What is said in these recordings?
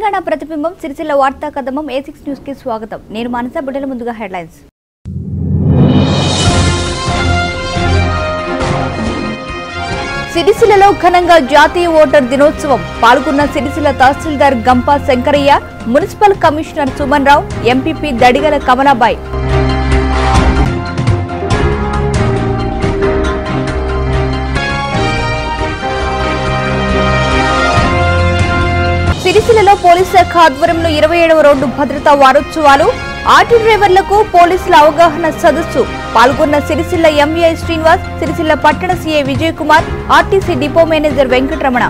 తెలంగాణ ప్రతిబింబం సిరిసిల్ల వార్తా కథమం A6 news కి స్వాగతం. నేను మానస. బుట్టల ముందుగా హెడ్లైన్స్. సిరిసిల్లలో ఘనంగా జాతీయ ఓటర్ దినోత్సవం. పాల్గొన్న సిరిసిల్ల తహసీల్దార్ గంపా శంకరయ్య, మున్సిపల్ కమిషనర్ సుమన్ రావు, ఎంపీపీ దడిగల కమలాబాయ్. సిరిసిల్లలో పోలీస్ శాఖ ఆధ్వర్యంలో 27వ రోడ్డు భద్రతా వారోత్సవాలు. ఆటో డ్రైవర్లకు పోలీసుల అవగాహన సదస్సు. పాల్గొన్న సిరిసిల్ల ఎంవీఐ శ్రీనివాస్, సిరిసిల్ల పట్టణ CI Vijay Kumar, RTC depot manager Venkataramana.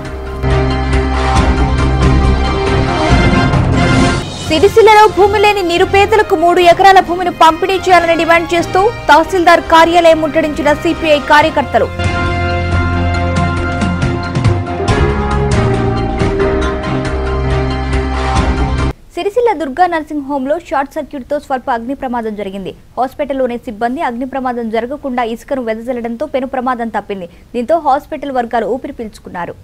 సిరిసిల్లలో భూమి లేని నిరుపేదలకు 3 ఎకరాల భూమిని పంపిణీ చేయాలని డిమాండ్ చేస్తూ తహసీల్దార్ కార్యాలయం ముట్టడించిన సిపిఐ కార్యకర్తలు. సిరిసిల్ల దుర్గా నర్సింగ్ హోమ్ లో షార్ట్ సర్క్యూట్ తో స్వల్ప అగ్ని ప్రమాదం జరిగింది. హాస్పిటల్లోని సిబ్బంది అగ్ని ప్రమాదం జరగకుండా ఇసుకను వెదజల్లడంతో పెను ప్రమాదం తప్పింది. దీంతో హాస్పిటల్ వర్గాలు ఊపిరి పీల్చుకున్నారు.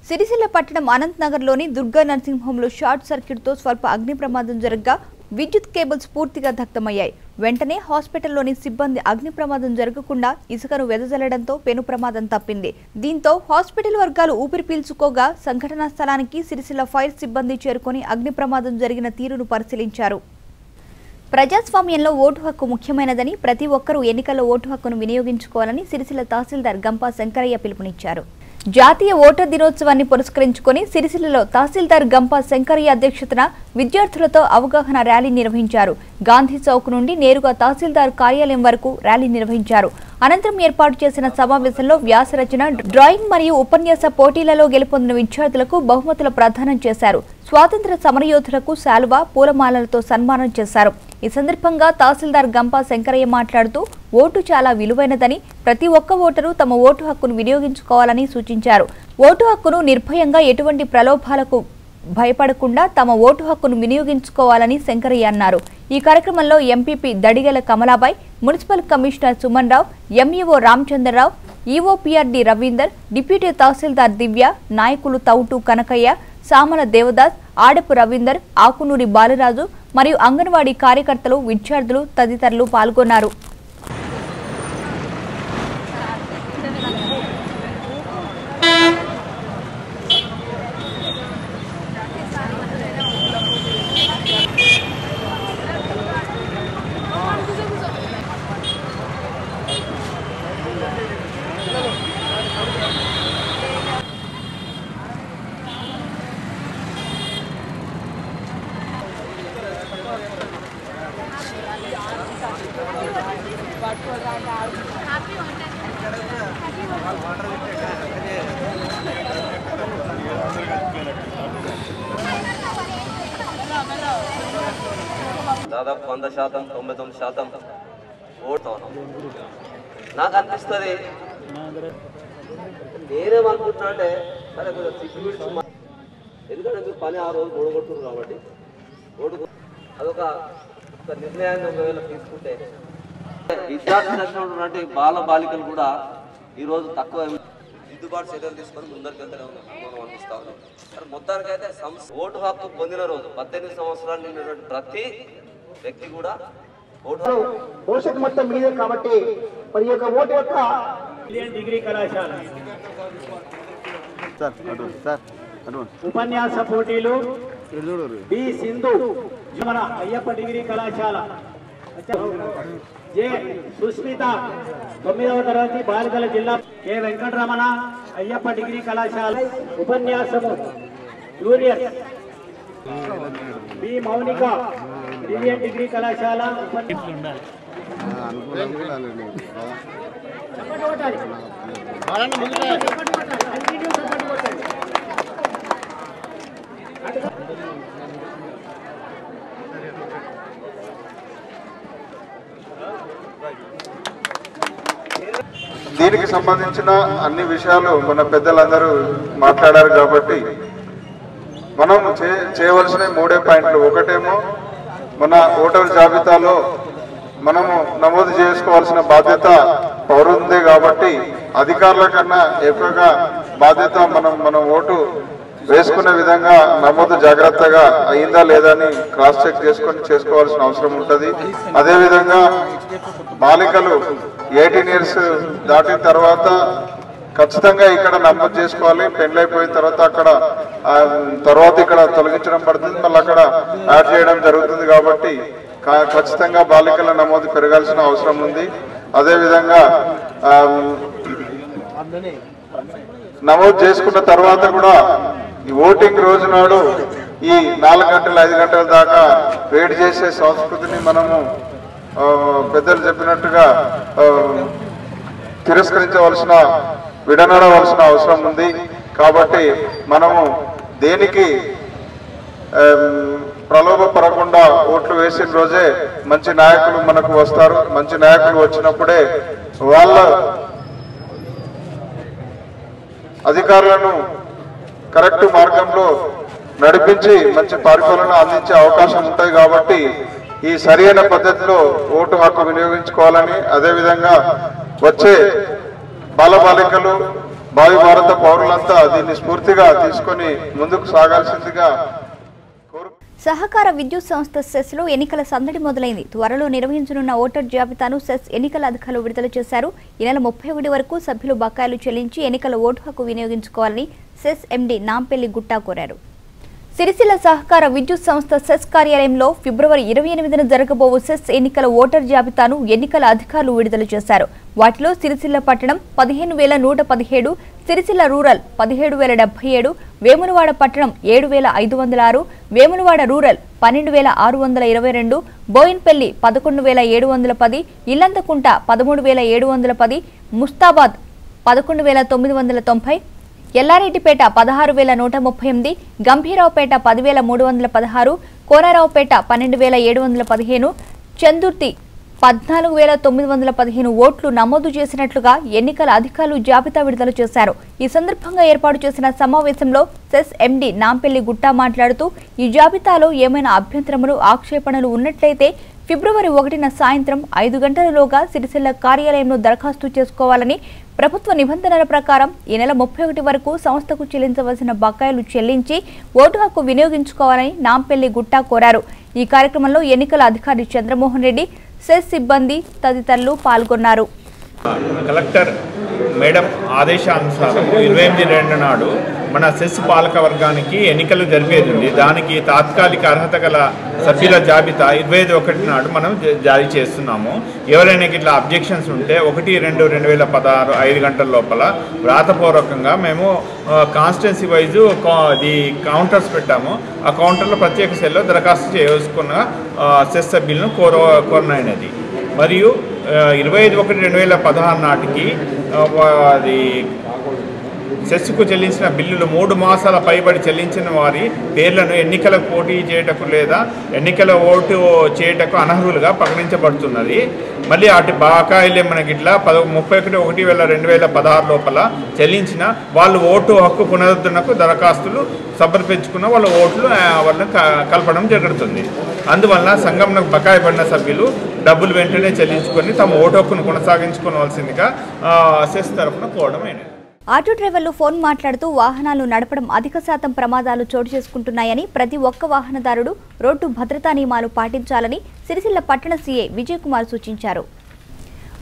సిరిసిల్ల పట్టణం అనంత్ నగర్ లోని దుర్గా నర్సింగ్ హోమ్ లో షార్ట్ సర్క్యూట్ తో స్వల్ప అగ్ని ప్రమాదం జరగగా విద్యుత్ కేబుల్స్ పూర్తిగా దగ్ధమయ్యాయి. వెంటనే హాస్పిటల్లోని సిబ్బంది అగ్ని ప్రమాదం జరగకుండా ఇసుకను వెదజల్లడంతో పెను ప్రమాదం తప్పింది. దీంతో హాస్పిటల్ వర్గాలు ఊపిరి పీల్చుకోగా సంఘటనా స్థలానికి సిరిసిల్ల ఫైర్ సిబ్బంది చేరుకొని అగ్ని ప్రమాదం జరిగిన తీరును పరిశీలించారు. ప్రజాస్వామ్యంలో ఓటు హక్కు ముఖ్యమైనదని, ప్రతి ఒక్కరూ ఎన్నికల్లో ఓటు హక్కును వినియోగించుకోవాలని సిరిసిల్ల తహసీల్దార్ గంపా శంకరయ్య పిలుపునిచ్చారు. జాతీయ ఓటర్ దినోత్సవాన్ని పురస్కరించుకొని సిరిసిల్లలో తహసీల్దార్ గంపా శంకరయ్య అధ్యక్షతన విద్యార్థులతో అవగాహన ర్యాలీ నిర్వహించారు. గాంధీ చౌక్ నుండి నేరుగా తహసీల్దార్ కార్యాలయం వరకు ర్యాలీ నిర్వహించారు. అనంతరం ఏర్పాటు చేసిన సమావేశంలో వ్యాసరచన, డ్రాయింగ్ మరియు ఉపన్యాస పోటీలలో గెలుపొందిన విద్యార్థులకు బహుమతుల ప్రదానం చేశారు. స్వాతంత్ర సమరయోధులకు శాలువా, పూలమాలలతో సన్మానం చేశారు. ఈ సందర్భంగా తహసీల్దార్ గంపా శంకరయ్య మాట్లాడుతూ ఓటు చాలా విలువైనదని, ప్రతి ఒక్క ఓటరు తమ ఓటు హక్కును వినియోగించుకోవాలని సూచించారు. ఓటు హక్కును నిర్భయంగా ఎటువంటి ప్రలోభాలకు భయపడకుండా తమ ఓటు హక్కును వినియోగించుకోవాలని శంకరయ్య అన్నారు. ఈ కార్యక్రమంలో MPP Dadigala Kamalabai, municipal commissioner Suman Rao, MEO Ramachandrarao, EOPRD Ravinder, deputy tahsildar Divya, నాయకులు తౌటు కనకయ్య, సామల దేవదాస్, ఆడపు రవీందర్, ఆకునూరి బాలరాజు మరియు అంగన్వాడీ కార్యకర్తలు, విద్యార్థులు తదితరులు పాల్గొన్నారు. దాదాపు 100%, 99% ఓడుతా ఉన్నాం. నాకు అనిపిస్తుంది, నేనేమనుకుంటున్నా అంటే సరే కొంచెం సిగ్గుబిడ్చి, ఎందుకంటే మీరు పని ఆ రోజు ఓడగొట్టున్నారు కాబట్టి అదొక నిర్ణయాన్ని ఒకవేళ తీసుకుంటే విద్యార్థి నచ్చినటువంటి బాల బాలికలు కూడా ఈరోజు తక్కువ దిద్దుబాటు చర్యలు తీసుకొని ముందరికి వెళ్తూనే మనం అందిస్తా ఉన్నాం. కానీ మొత్తానికైతే ఓటు హక్కు పొందిన రోజు 18 సంవత్సరాలు నిండినటువంటి ప్రతి వ్యక్తి కూడా భవిష్యత్తు మొత్తం మీదే కాబట్టి మరి యొక్క ఓటు యొక్క డిగ్రీ కళాశాల ఉపన్యాస పోటీలు బి సింధు మన అయ్యప్ప డిగ్రీ కళాశాల, జె సుస్మిత 9వ తరగతి బాలికల జిల్లా, కె వెంకటరమణ అయ్యప్ప డిగ్రీ కళాశాల ఉపన్యాసము junior, B Mounika brilliant degree కళాశాల దీనికి సంబంధించిన అన్ని విషయాలు మన పెద్దలందరూ మాట్లాడారు కాబట్టి మనం చేయవలసిన 3 పాయింట్లు. ఒకటేమో మన ఓటర్ జాబితాలో మనము నమోదు చేసుకోవాల్సిన బాధ్యత పౌరుందే కాబట్టి అధికారుల కన్నా ఎక్కువగా బాధ్యత మన ఓటు వేసుకునే విధంగా నమోదు జాగ్రత్తగా అయిందా లేదా అని క్రాస్ చెక్ చేసుకోవాల్సిన అవసరం ఉంటుంది. అదేవిధంగా బాలికలు 18 years దాటిన తర్వాత ఖచ్చితంగా ఇక్కడ నమోదు చేసుకోవాలి. పెళ్ళైపోయిన తర్వాత ఇక్కడ తొలగించడం పడుతుంది, మళ్ళీ అక్కడ యాడ్ చేయడం జరుగుతుంది. కాబట్టి ఖచ్చితంగా బాలికల నమోదు పెరగాల్సిన అవసరం ఉంది. అదేవిధంగా నమోదు చేసుకున్న తర్వాత కూడా ఈ ఓటింగ్ రోజు నాడు ఈ 4 గంటలు 5 గంటల దాకా వెయిట్ చేసే సంస్కృతిని మనము పెద్దలు చెప్పినట్టుగా తిరస్కరించవలసిన విడనడవలసిన అవసరం ఉంది. కాబట్టి మనము దేనికి ప్రలోభపడకుండా ఓట్లు వేసిన రోజే మంచి నాయకులు మనకు వస్తారు. మంచి నాయకులు వచ్చినప్పుడే వాళ్ళ అధికారులను కరెక్ట్ మార్గంలో నడిపించి మంచి పరిపాలన అందించే అవకాశం ఉంటాయి. కాబట్టి ఈ సరైన పద్ధతిలో ఓటు హక్కు వినియోగించుకోవాలని, అదేవిధంగా వచ్చే బాలబాలికలు భావి భారత పౌరులంతా దీన్ని స్ఫూర్తిగా తీసుకొని ముందుకు సాగాల్సిందిగా సహకార విద్యుత్ సంస్థ సెస్ లో ఎన్నికల సందడి మొదలైంది. త్వరలో నిర్వహించనున్న ఓటర్ జాబితాను సెస్ ఎన్నికల అధికారులు విడుదల చేశారు. ఈ నెల 31 వరకు సభ్యులు బకాయిలు చెల్లించి ఎన్నికల ఓటు హక్కు వినియోగించుకోవాలని సెస్ ఎండీ నాంపల్లి గుట్టా కోరారు. సిరిసిల్ల సహకార విద్యుత్ సంస్థ సెస్ కార్యాలయంలో ఫిబ్రవరి 28న జరగబోవు సెస్ ఎన్నికల ఓటర్ జాబితాను ఎన్నికల అధికారులు విడుదల చేశారు. వాటిలో సిరిసిల్ల పట్టణం 15,117, సిరిసిల్ల రూరల్ 17,077, వేములవాడ పట్టణం 7,506, వేములవాడ రూరల్ 12,622, బోయిన్పల్లి 11,710, ఇల్లంతకుంట 13,710, ముస్తాబాద్ 11,990, ఎల్లారెడ్డిపేట 16,138, గంభీరావుపేట 10,316, కోనరావుపేట 12,715, చందుర్తి 14,915 ఓట్లు నమోదు చేసినట్లుగా ఎన్నికల అధికారులు జాబితా విడుదల చేశారు. ఈ సందర్భంగా ఏర్పాటు చేసిన సమావేశంలో సెస్ ఎండీ నాంపల్లి గుట్టా మాట్లాడుతూ ఈ జాబితాలో ఏమైనా అభ్యంతరములు ఆక్షేపణలు ఉన్నట్లయితే ఫిబ్రవరి 1న సాయంత్రం 5 గంటలలోగా సిరిసిల్ల కార్యాలయంలో దరఖాస్తు చేసుకోవాలని, ప్రభుత్వ నిబంధనల ప్రకారం ఈ నెల 31 వరకు సంస్థకు చెల్లించవలసిన బకాయిలు చెల్లించి ఓటు హక్కు వినియోగించుకోవాలని నాంపల్లి గుట్టా కోరారు. ఈ కార్యక్రమంలో ఎన్నికల అధికారి చంద్రమోహన్ రెడ్డి, సెస్ సిబ్బంది తదితరులు పాల్గొన్నారు. కలెక్టర్ మేడం ఆదేశానుసారం 28 నాడు మన సెస్ పాలక వర్గానికి ఎన్నికలు జరిగేది ఉంది. దానికి తాత్కాలిక అర్హత గల సభ్యుల జాబితా 25/1 నాడు మనం జారీ చేస్తున్నాము. ఎవరైనా ఇట్లా అబ్జెక్షన్స్ ఉంటే 1/2/2016 5 గంటల లోపల వ్రాతపూర్వకంగా మేము కాన్స్టిట్యున్సీ వైజు ది కౌంటర్స్ పెట్టాము. ఆ కౌంటర్లో ప్రత్యేక సెల్లో దరఖాస్తు చేసుకున్న సెస్ సభ్యులను కోరనైనది. మరియు 25/1/2016 నాటికి అది సెస్కు చెల్లించిన బిల్లులు 3 మాసాల పైబడి చెల్లించిన వారి పేర్లను ఎన్నికలకు పోటీ చేయటకు లేదా ఎన్నికల ఓటు చేయటకు అనర్హులుగా ప్రకటించబడుతున్నది. మళ్ళీ అటు బకాయిలే మనకి ఇట్లా 31/1/2016 లోపల చెల్లించిన వాళ్ళు ఓటు హక్కు పునరుద్ధరణకు దరఖాస్తులు సమర్పించుకున్న వాళ్ళ ఓట్లు వాళ్ళని కలపడం జరుగుతుంది. అందువల్ల సంఘంలో బకాయి పడిన సభ్యులు డబ్బులు వెంటనే చెల్లించుకొని తమ ఓటు హక్కును కొనసాగించుకోవాల్సిందిగా సెస్ తరఫున కోరడమైనది. ఆటో డ్రైవర్లు ఫోన్ మాట్లాడుతూ వాహనాలు నడపడం అధిక శాతం ప్రమాదాలు చోటు చేసుకుంటున్నాయని, ప్రతి ఒక్క వాహనదారుడు రోడ్డు భద్రతా నియమాలు పాటించాలని సిరిసిల్ల పట్టణ సీఐ విజయ్ కుమార్ సూచించారు.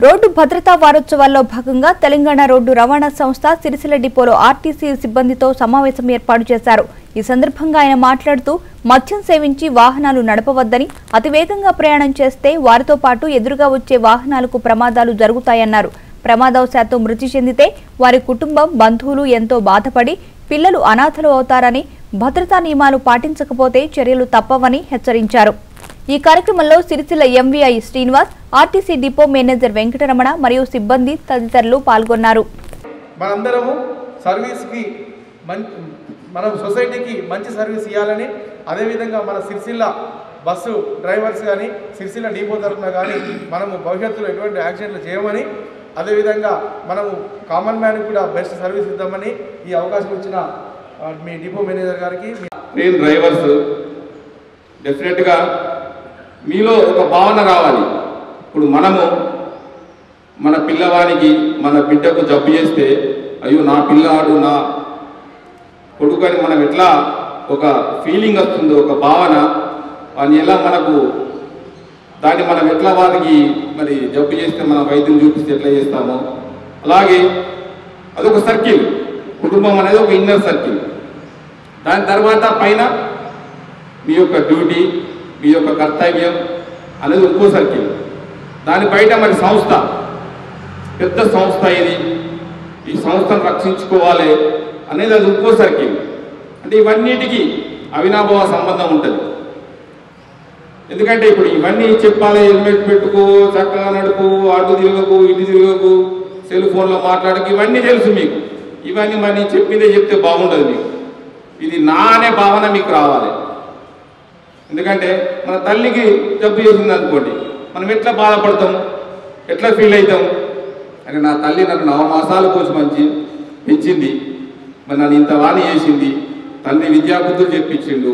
రోడ్డు భద్రతా వారోత్సవాల్లో భాగంగా తెలంగాణ రోడ్డు రవాణా సంస్థ సిరిసిల్ల డిపోలో ఆర్టీసీ సిబ్బందితో సమావేశం ఏర్పాటు చేశారు. ఈ సందర్భంగా ఆయన మాట్లాడుతూ మద్యం సేవించి వాహనాలు నడపవద్దని, అతివేగంగా ప్రయాణం చేస్తే వారితో పాటు ఎదురుగా వచ్చే వాహనాలకు ప్రమాదాలు జరుగుతాయన్నారు. ప్రమాదవశాత్తు మృతి చెందితే వారి కుటుంబం, బంధువులు ఎంతో బాధపడి పిల్లలు అనాథలు అవుతారని, భద్రతా నియమాలు పాటించకపోతే చర్యలు తప్పవని హెచ్చరించారు. ఈ కార్యక్రమంలో Sircilla MVI Srinivas, RTC depot manager Venkataramana మరియు సిబ్బంది తదితరులు పాల్గొన్నారు. మనందరము సర్వీస్కి మన సొసైటీకి మంచి సర్వీస్ ఇవ్వాలని, అదేవిధంగా మన సిరిసిల్ల బస్సు డ్రైవర్స్ కానీ సిరిసిల్ల డిపో తరఫున కానీ మనము భవిష్యత్తులో ఎటువంటి యాక్సిడెంట్లు చేయమని, అదేవిధంగా మనము కామన్ మ్యాన్కి కూడా బెస్ట్ సర్వీస్ ఇద్దామని ఈ అవకాశం ఇచ్చిన మీ డిపో మేనేజర్ గారికి, ట్రైన్ డ్రైవర్స్ డెఫినెట్గా మీలో ఒక భావన రావాలి. ఇప్పుడు మనము మన పిల్లవానికి మన బిడ్డకు జబ్బు చేస్తే అయ్యో నా పిల్లాడు నా కొడుకు అని మనం ఎట్లా ఒక ఫీలింగ్ వస్తుందో, ఒక భావన, వాడిని ఎలా మనకు దాన్ని మనం ఎట్లా వారికి మరి జబ్బు చేస్తే మనం వైద్యం చూపిస్తే ఎట్లా చేస్తామో అలాగే అదొక సర్కిల్. కుటుంబం అనేది ఒక ఇన్నర్ సర్కిల్. దాని తర్వాత పైన మీ యొక్క డ్యూటీ, మీ యొక్క కర్తవ్యం అనేది ఇంకో సర్కిల్. దాని బయట మరి సంస్థ, పెద్ద సంస్థ ఇది, ఈ సంస్థను రక్షించుకోవాలి అనేది అది ఇంకో సర్కిల్. అంటే ఇవన్నిటికీ అవినాభావ సంబంధం ఉంటుంది. ఎందుకంటే ఇప్పుడు ఇవన్నీ చెప్పాలి, హెల్మెట్ పెట్టుకో, చక్కగా నడుపు, అటు తిరగకు, ఇటు తిరగకు, సెల్ ఫోన్లో మాట్లాడకు, ఇవన్నీ తెలుసు మీకు. ఇవన్నీ మరి చెప్పిందే చెప్తే బాగుండదు మీకు. ఇది నా అనే భావన మీకు రావాలి. ఎందుకంటే మన తల్లికి జబ్బు చేసింది అనుకోండి, మనం ఎట్లా బాధపడతాం, ఎట్లా ఫీల్ అవుతాం? అంటే నా తల్లి నన్ను 9 మాసాలు పోసి పెంచింది, మరి నన్ను ఇంత వాణి చేసింది, తండ్రి విద్యాబుద్ధులు చెప్పించిండు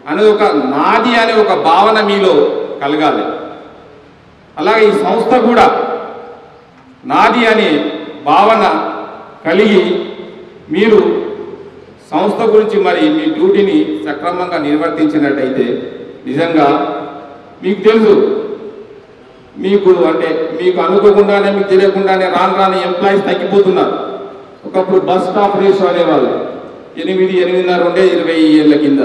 అనేది ఒక నాది అనే ఒక భావన మీలో కలగాలి. అలాగే ఈ సంస్థ కూడా నాది అనే భావన కలిగి మీరు సంస్థ గురించి మరి మీ డ్యూటీని సక్రమంగా నిర్వర్తించినట్టయితే నిజంగా మీకు తెలుసు, మీకు అంటే మీకు అనుకోకుండానే, మీకు తెలియకుండానే రాను ఎంప్లాయీస్ తగ్గిపోతున్నారు. ఒకప్పుడు బస్ స్టాప్ రేషియో అనేవాళ్ళు 8-8.5 ఉండే 20 ఏళ్ళ కింద,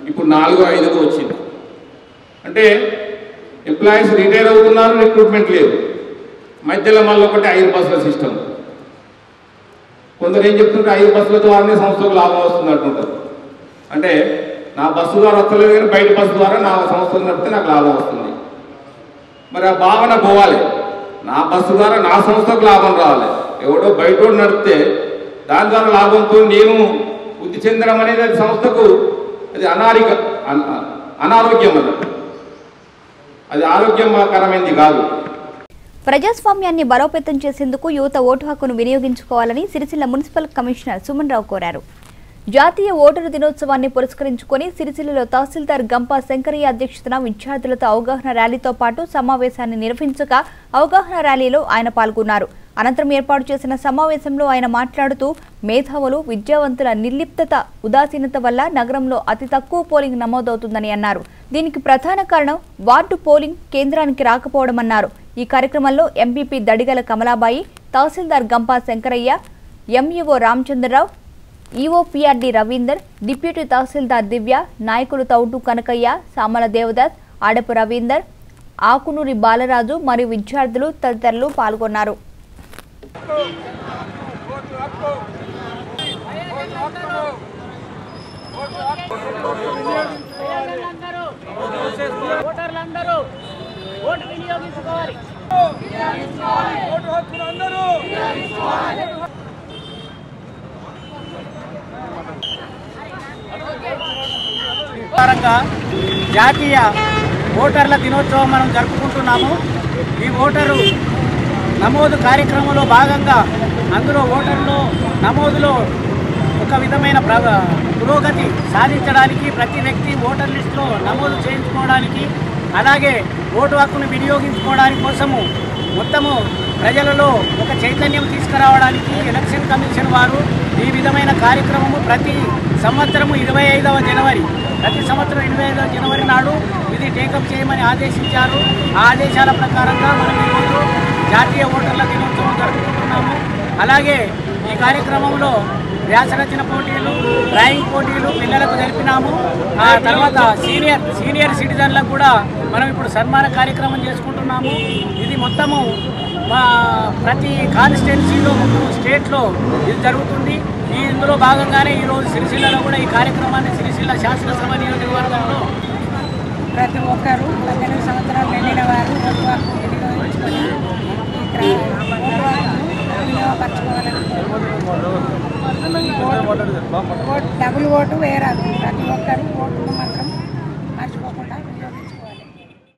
ఇప్పుడు 4-5 వచ్చింది. అంటే ఎంప్లాయీస్ రిటైర్ అవుతున్నారు, రిక్రూట్మెంట్ లేదు. మధ్యలో మళ్ళీ ఒకటి 5 బస్సుల సిస్టమ్. కొందరు ఏం చెప్తుంటే 5 బస్సుల ద్వారానే సంస్థకు లాభం వస్తుంది అంటుంటారు. అంటే నా బస్సు ద్వారా వస్తలేదు కానీ బయట బస్సు ద్వారా నా సంస్థలు నడిపితే నాకు లాభం వస్తుంది. మరి ఆ భావన పోవాలి. నా బస్సు ద్వారా నా సంస్థకు లాభం రావాలి. ఎవడో బయట నడిపితే దాని ద్వారా లాభంతో నేను వృద్ధి చెందడం అనేది అది సంస్థకు అది అనారోగ్యం అన్నట్టు. అది ఆరోగ్యకరమైనది కాదు. ప్రజాస్వామ్యాన్ని బలోపేతం చేసేందుకు యువత ఓటు హక్కును వినియోగించుకోవాలని సిరిసిల్ల మున్సిపల్ కమిషనర్ సుమన్ రావు కోరారు. జాతీయ ఓటరు దినోత్సవాన్ని పురస్కరించుకొని సిరిసిల్లలో తహసీల్దార్ గంపా శంకరయ్య అధ్యక్షతన విద్యార్థులతో అవగాహన ర్యాలీతో పాటు సమావేశాన్ని నిర్వహించగా అవగాహన ర్యాలీలో ఆయన పాల్గొన్నారు. అనంతరం ఏర్పాటు చేసిన సమావేశంలో ఆయన మాట్లాడుతూ మేధావులు, విద్యావంతుల నిర్లిప్తత, ఉదాసీనత వల్ల నగరంలో అతి తక్కువ పోలింగ్ నమోదవుతుందని అన్నారు. దీనికి ప్రధాన కారణం వార్డు పోలింగ్ కేంద్రానికి రాకపోవడమన్నారు. ఈ కార్యక్రమంలో MPP Dadigala Kamalabai, tahsildar Gampa Shankaraiah, MEO Ramachandrarao, EOPRD Ravinder, deputy tahsildar Divya, నాయకులు తౌటు కనకయ్య, సామల దేవదాస్, ఆడపు రవీందర్, ఆకునూరి బాలరాజు మరియు విద్యార్థులు తదితరులు పాల్గొన్నారు. జాతీయ ఓటర్ల దినోత్సవం మనం జరుపుకుంటున్నాము. ఈ ఓటరు నమోదు కార్యక్రమంలో భాగంగా అందులో ఓటర్లు నమోదులో ఒక విధమైన పురోగతి సాధించడానికి ప్రతి వ్యక్తి ఓటర్ లిస్టులో నమోదు చేయించుకోవడానికి, అలాగే ఓటు హక్కును వినియోగించుకోవడానికి కోసము మొత్తము ప్రజలలో ఒక చైతన్యం తీసుకురావడానికి ఎలక్షన్ కమిషన్ వారు ఈ విధమైన కార్యక్రమము ప్రతి సంవత్సరము 25వ జనవరి ప్రతి సంవత్సరం 25వ జనవరి నాడు ఇది టేకప్ చేయమని ఆదేశించారు. ఆ ఆదేశాల ప్రకారంగా మనం ఈరోజు జాతీయ ఓటర్ల దినోత్సవం జరుపుకుంటున్నాము. అలాగే ఈ కార్యక్రమంలో వ్యాసరచన పోటీలు, డ్రాయింగ్ పోటీలు పిల్లలకు జరిపినాము. ఆ తర్వాత సీనియర్ సిటిజన్లకు కూడా మనం ఇప్పుడు సన్మాన కార్యక్రమం చేసుకుంటున్నాము. ఇది మొత్తము ప్రతి కాన్స్టిట్యున్సీలో స్టేట్లో ఇది జరుగుతుంది. ఇందులో భాగంగానే ఈరోజు సిరిసిల్లలో కూడా ఈ కార్యక్రమాన్ని సిరిసిల్ల శాసనసభ నియోజకవర్గంలో ప్రతి ఒక్కరూ 18 సంవత్సరాలు నిండిన వారు ఓటు హక్కు వినియోగించుకొని డబుల్ ఓటు వేయరాదు. ప్రతి ఒక్కరూ ఓటును మాత్రం మర్చిపోకుండా వినియోగించుకోవాలి.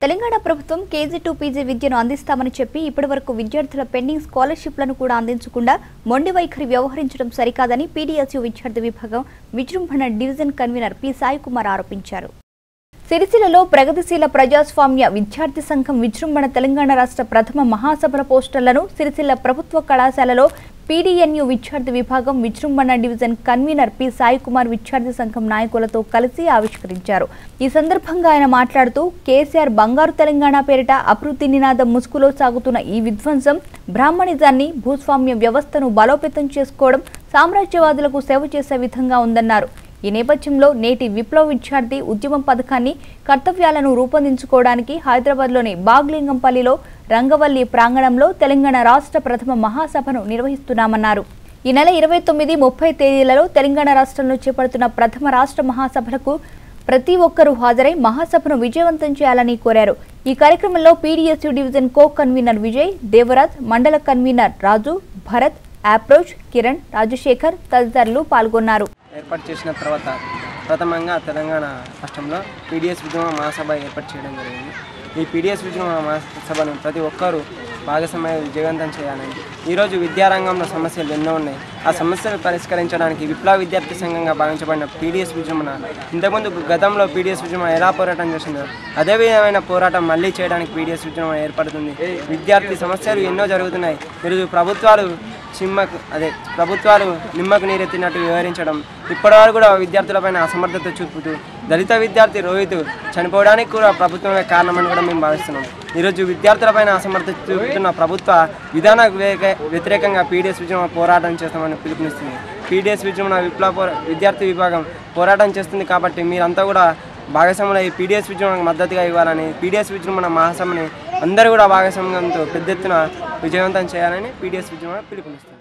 తెలంగాణ ప్రభుత్వం KG2 PG విద్యను అందిస్తామని చెప్పి ఇప్పటివరకు విద్యార్థుల పెండింగ్ స్కాలర్షిప్లను కూడా అందించకుండా మొండి వైఖరి వ్యవహరించడం సరికాదని PDSU విద్యార్థి విభాగం విజృంభణ division convener P Sai Kumar ఆరోపించారు. సిరిసిల్లలో ప్రగతిశీల ప్రజాస్వామ్య విద్యార్థి సంఘం విజృంభణ తెలంగాణ రాష్ట్ర ప్రథమ మహాసభల పోస్టర్లను సిరిసిల్ల ప్రభుత్వ కళాశాలలో పీడీఎన్యూ విద్యార్థి విభాగం విజృంభణ division convener P Sai Kumar విద్యార్థి సంఘం నాయకులతో కలిసి ఆవిష్కరించారు. ఈ సందర్భంగా ఆయన మాట్లాడుతూ కేసీఆర్ బంగారు తెలంగాణ పేరిట అభివృద్ధి నినాదం ముసుగులో సాగుతున్న ఈ విధ్వంసం బ్రాహ్మణిజాన్ని భూస్వామ్య వ్యవస్థను బలోపేతం చేసుకోవడం సామ్రాజ్యవాదులకు సేవ చేసే విధంగా ఉందన్నారు. ఈ నేపథ్యంలో నేటి విప్లవ విద్యార్థి ఉద్యమం పథకాన్ని కర్తవ్యాలను రూపొందించుకోవడానికి హైదరాబాద్లోని బాగ్లింగంపల్లిలో రంగవల్లి ప్రాంగణంలో తెలంగాణ రాష్ట్ర ప్రథమ మహాసభను నిర్వహిస్తున్నామన్నారు. ఈ నెల 29, 30 తేదీలలో తెలంగాణ రాష్ట్రంలో చేపడుతున్న ప్రథమ రాష్ట్ర మహాసభలకు ప్రతి ఒక్కరూ హాజరై మహాసభను విజయవంతం చేయాలని కోరారు. ఈ కార్యక్రమంలో PDSU division co convenor Vijay, Devaraj, మండల కన్వీనర్ రాజు, భరత్, అప్రోచ్, కిరణ్, రాజశేఖర్ తదితరులు పాల్గొన్నారు. ఏర్పాటు చేసిన తర్వాత ప్రథమంగా తెలంగాణ రాష్ట్రంలో పీడీఎస్ ఉద్యమ మహాసభ ఏర్పాటు చేయడం జరిగింది. ఈ పీడీఎస్ ఉద్యమ మహాసభను ప్రతి ఒక్కరూ భాగస్వామ్య విజయవంతం చేయాలని, ఈరోజు విద్యారంగంలో సమస్యలు ఎన్నో ఉన్నాయి. ఆ సమస్యలు పరిష్కరించడానికి విప్లవ విద్యార్థి సంఘంగా భావించబడిన పీడీఎస్ ఉద్యమం ఇంతకుముందు గతంలో పీడీఎస్ ఉద్యమం ఎలా పోరాటం చేసిందో అదే విధమైన పోరాటం మళ్ళీ చేయడానికి పీడీఎస్ ఉద్యమం ఏర్పడుతుంది. విద్యార్థి సమస్యలు ఎన్నో జరుగుతున్నాయి. ఈరోజు ప్రభుత్వాలు నిమ్మకు నీరెత్తినట్టు వివరించడం, ఇప్పటివరకు కూడా విద్యార్థులపైన అసమర్థత చూపుతూ దళిత విద్యార్థి రోహిత్ చనిపోవడానికి కూడా ప్రభుత్వమే కారణమని కూడా మేము భావిస్తున్నాం. ఈరోజు విద్యార్థులపైన అసమర్థత చూపుతున్న ప్రభుత్వ విధానాలకు వ్యతిరేకంగా పీడీఎస్ ఉద్యమం పోరాటం చేస్తామని పిలుపునిస్తుంది. పీడీఎస్ ఉద్యమం విద్యార్థి విభాగం పోరాటం చేస్తుంది కాబట్టి మీరంతా కూడా భాగస్వాములు ఈ పీడీఎస్ ఉద్యమానికి మద్దతుగా ఇవ్వాలని, పీడీఎస్ ఉద్యమ మహాసభని అందరూ కూడా భాగస్వామ్యంతో పెద్ద ఎత్తున విజయవంతం చేయాలని పీడీఎస్ ఉద్యమం పిలుపునిస్తుంది.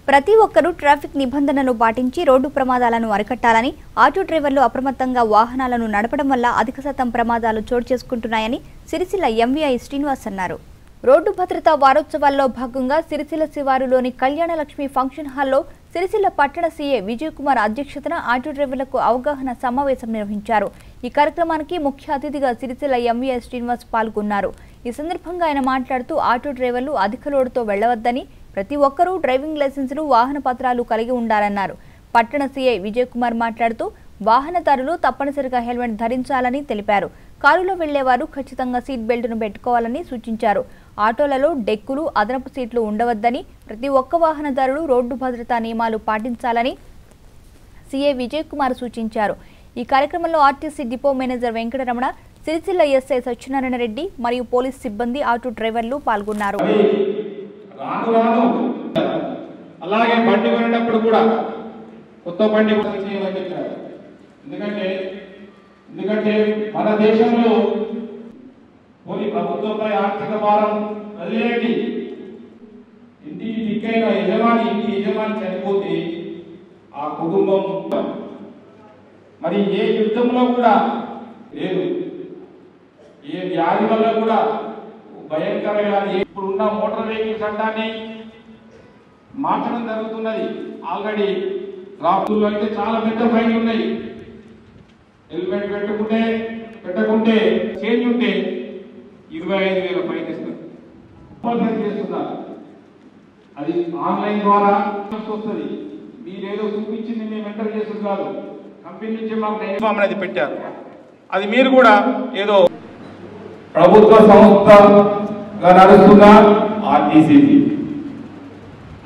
ప్రతి ఒక్కరూ ట్రాఫిక్ నిబంధనలను పాటించి రోడ్డు ప్రమాదాలను అరికట్టాలని, ఆటో డ్రైవర్లు అప్రమత్తంగా వాహనాలను నడపడం వల్ల అధిక శాతం ప్రమాదాలు చోటు చేసుకుంటున్నాయని సిరిసిల్ల ఎంవీఐ శ్రీనివాస్ అన్నారు. రోడ్డు భద్రతా వారోత్సవాల్లో భాగంగా సిరిసిల్ల శివారులోని కళ్యాణలక్ష్మి ఫంక్షన్ హాల్లో సిరిసిల్ల పట్టణ సీఏ విజయ్ కుమార్ అధ్యక్షతన ఆటో డ్రైవర్లకు అవగాహన సమావేశం నిర్వహించారు. ఈ కార్యక్రమానికి ముఖ్య అతిథిగా సిరిసిల్ల ఎంవీఐ శ్రీనివాస్ పాల్గొన్నారు. ఈ సందర్భంగా ఆయన మాట్లాడుతూ ఆటో డ్రైవర్లు అధిక లోడుతో వెళ్లవద్దని, ప్రతి ఒక్కరూ డ్రైవింగ్ లైసెన్సులు, వాహన పత్రాలు కలిగి ఉండాలన్నారు. పట్టణ సీఐ విజయ్ కుమార్ మాట్లాడుతూ వాహనదారులు తప్పనిసరిగా హెల్మెట్ ధరించాలని తెలిపారు. కారులో వెళ్లేవారు ఖచ్చితంగా సీట్ బెల్ట్ను పెట్టుకోవాలని సూచించారు. ఆటోలలో డెక్కులు, అదనపు సీట్లు ఉండవద్దని, ప్రతి ఒక్క వాహనదారులు రోడ్డు భద్రతా నియమాలు పాటించాలని సీఐ విజయ్ కుమార్ సూచించారు. ఈ కార్యక్రమంలో RTC depot manager Venkataramana, Sircilla SI Satyanarayana Reddy మరియు పోలీస్ సిబ్బంది, ఆటో డ్రైవర్లు పాల్గొన్నారు. అలాగే బండి కొనేటప్పుడు కూడా కొత్త బండి ఎందుకంటే మన దేశంలో పోనీ ప్రభుత్వంపై ఆర్థిక భారం వదిలేయండి, ఇంటికి దిక్కైన ఇంటి యజమాని చనిపోతే ఆ కుటుంబం మరి ఏ యుద్ధంలో కూడా లేదు, ఏ వ్యాధి వల్ల కూడా భయంకరమైన ఇప్పుడున్న మోటార్ వెహికల్స్ చట్టాన్ని మార్చడం జరుగుతున్నది. ఆల్రెడీ రాష్ట్రంలో అయితే చాలా పెద్ద ఫైన్లు ఉన్నాయి. హెల్మెట్ పెట్టకుంటే చేంజ్ ఉంటే 25,000 ఫైన్ ఇస్తారు, చేస్తున్నారు. అది ఆన్లైన్ ద్వారా వస్తుంది. మీరేదో చూపించింది మేము ఎంటర్ చేస్తుంది కాదు, కంపెనీ నుంచి మాకు అనేది పెట్టారు. అది మీరు కూడా ఏదో ప్రభుత్వ సంస్థగా నడుస్తున్న ఆర్టీసీ,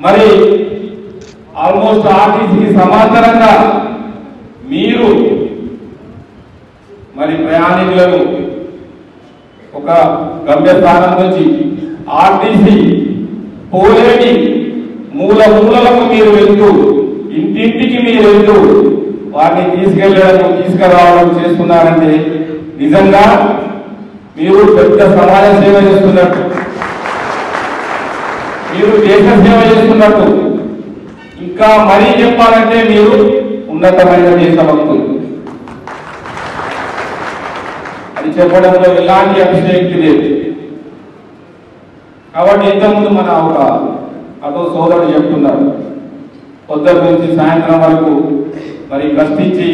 మరి ఆల్మోస్ట్ ఆర్టీసీకి సమాంతరంగా మీరు మరి ప్రయాణికులను ఒక గమ్యస్థానం నుంచి ఆర్టీసీ పోలేని మూలకు మీరు వెళ్తూ, ఇంటింటికి మీరు వెళ్తూ వారిని తీసుకురావడం చేస్తున్నారంటే నిజంగా మీరు పెద్ద సమాజ సేవ చేస్తున్నట్టు, మీరు దేశ సేవ చేస్తున్నట్టు. ఇంకా మరీ చెప్పాలంటే మీరు ఉన్నతమైన దేశభక్తులు. అది చెప్పడంలో ఎలాంటి అతిశయోక్తి లేదు. కాబట్టి ఇంతకుముందు మన ఒక అదో సోదరుడు చెప్తున్నారు, పొద్దున్న నుంచి సాయంత్రం వరకు మరి కష్టించి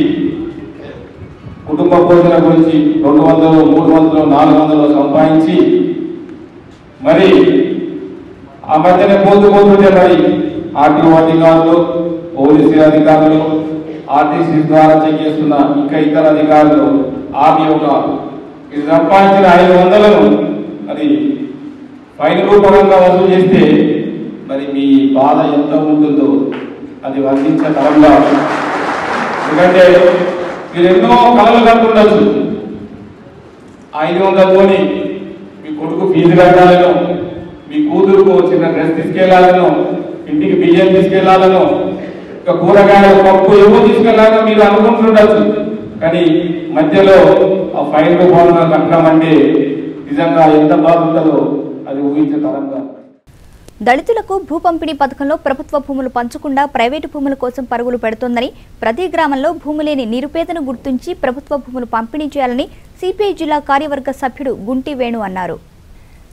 కుటుంబ పోషణ గురించి 200, 300, 400 సంపాదించి మరి ఆ మధ్యనే పోతుంటే మరి ఆర్టీఓ అధికారులు, పోలీసు అధికారులు, ఆర్టీసీ ద్వారా చెక్ చేస్తున్న ఇంకా ఇతర అధికారులు మీ యొక్క ఇది సంపాదించిన 500ను మరి ఫైన్ రూపకంగా వసూలు చేస్తే మరి మీ బాధ ఎంత ఉంటుందో అది వర్ణించకరంగా. ఎందుకంటే మీరు ఎన్నో కళలు కలుగుతుండొచ్చు. 500తోని మీ కొడుకు ఫీజు కట్టాలను, మీ కూతురుకు చిన్న డ్రెస్ తీసుకెళ్లాలను, ఇంటికి బియ్యం తీసుకెళ్లాలను, ఇంకా కూరగాయలు పప్పు ఏవో తీసుకెళ్లాలని మీరు అనుకుంటుండొచ్చు. కానీ మధ్యలో ఆ ఫైన్ రూపంలో కట్టడం అంటే నిజంగా ఎంత బాగుంటుందో అది ఊహించకరంగా. దళితులకు భూ పంపిణీ పథకంలో ప్రభుత్వ భూములు పంచకుండా ప్రైవేటు భూముల కోసం పరుగులు పెడుతోందని, ప్రతి గ్రామంలో భూమి లేని నిరుపేదను గుర్తించి ప్రభుత్వ భూములు పంపిణీ చేయాలని సిపిఐ జిల్లా కార్యవర్గ సభ్యుడు గుంటి వేణు అన్నారు.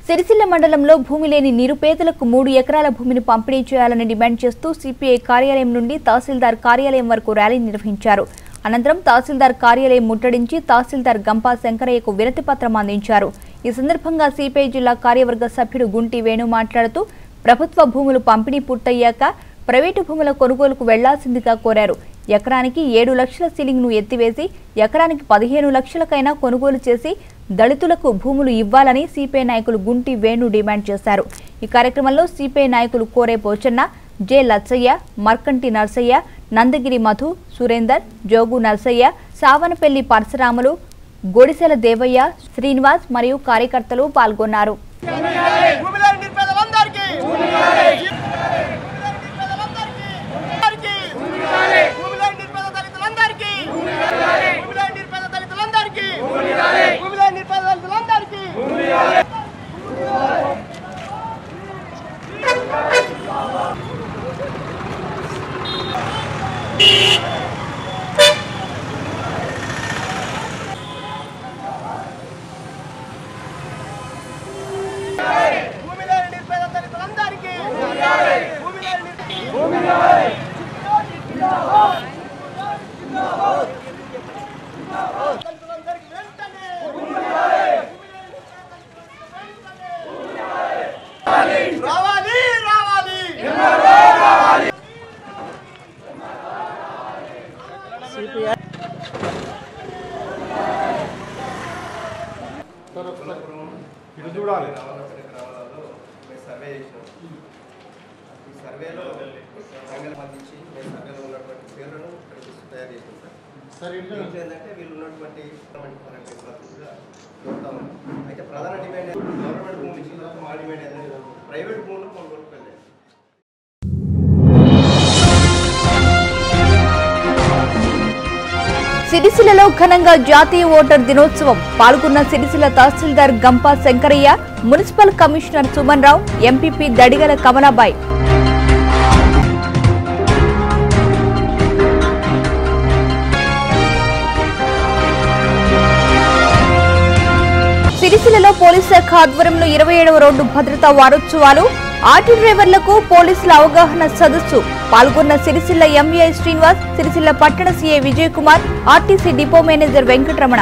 సిరిసిల్ల మండలంలో భూమి లేని నిరుపేదలకు 3 ఎకరాల భూమిని పంపిణీ చేయాలని డిమాండ్ చేస్తూ సిపిఐ కార్యాలయం నుండి తహసీల్దార్ కార్యాలయం వరకు ర్యాలీ నిర్వహించారు. అనంతరం తహసీల్దార్ కార్యాలయం ముట్టడించి తహసీల్దార్ గంపా శంకరయ్యకు వినతి పత్రం అందించారు. ఈ సందర్భంగా సిపిఐ జిల్లా కార్యవర్గ సభ్యుడు గుంటి వేణు మాట్లాడుతూ ప్రభుత్వ భూములు పంపిణీ పూర్తయ్యాక ప్రైవేటు భూముల కొనుగోలుకు వెళ్లాల్సిందిగా కోరారు. ఎకరానికి 7 లక్షల సీలింగ్ను ఎత్తివేసి ఎకరానికి 15 లక్షలకైనా కొనుగోలు చేసి దళితులకు భూములు ఇవ్వాలని సిపిఐ నాయకులు గుంటి వేణు డిమాండ్ చేశారు. ఈ కార్యక్రమంలో సిపిఐ నాయకులు కోరే పోచన్న, జె లచ్చయ్య, మర్కంటి నర్సయ్య, నందగిరి మధు, సురేందర్, జోగు నర్సయ్య, సావనపల్లి పరశురాములు, గొడిసెల దేవయ్య, శ్రీనివాస్ మరియు కార్యకర్తలు పాల్గొన్నారు. సర్వేలో సంబంధించి మేము సర్వేలో ఉన్నటువంటి పేర్లను తయారు చేసాం సార్. ఏంటంటే వీళ్ళు ఉన్నటువంటి చూస్తాము. అయితే ప్రధాన డిమాండ్ గవర్నమెంట్ భూములు ఇచ్చిన తర్వాత మా డిమాండ్ ఏంటంటే ప్రైవేట్ భూములు కొనుగోలుకు వెళ్ళాలి. సిరిసిల్లలో ఘనంగా జాతీయ ఓటర్ దినోత్సవం. పాల్గొన్న సిరిసిల్ల తహసీల్దార్ గంపా శంకరయ్య, మున్సిపల్ కమిషనర్ సుమన్ రావు, ఎంపీపీ దడిగల కమలాబాయ్. సిరిసిల్లలో పోలీస్ శాఖ ఆధ్వర్యంలో 27వ రోడ్డు భద్రతా వారోత్సవాలు. ఆటో డ్రైవర్లకు పోలీసుల అవగాహన సదస్సు. పాల్గొన్న సిరిసిల్ల ఎంవీఐ శ్రీనివాస్, సిరిసిల్ల పట్టణ CI Vijay Kumar, RTC depot manager Venkataramana.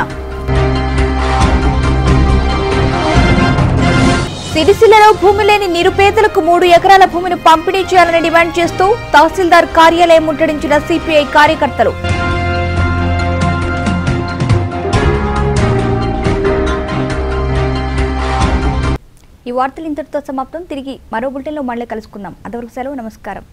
సిరిసిల్లలో భూమి లేని నిరుపేదలకు 3 ఎకరాల భూమిని పంపిణీ చేయాలని డిమాండ్ చేస్తూ తహసీల్దార్ కార్యాలయం ముట్టడించిన సిపిఐ కార్యకర్తలు. ఈ వార్తలు ఇంతటితో సమాప్తం. తిరిగి మరో బులెటిన్లో మళ్ళీ కలుసుకుందాం. అంతవరకు సెలవు. నమస్కారం.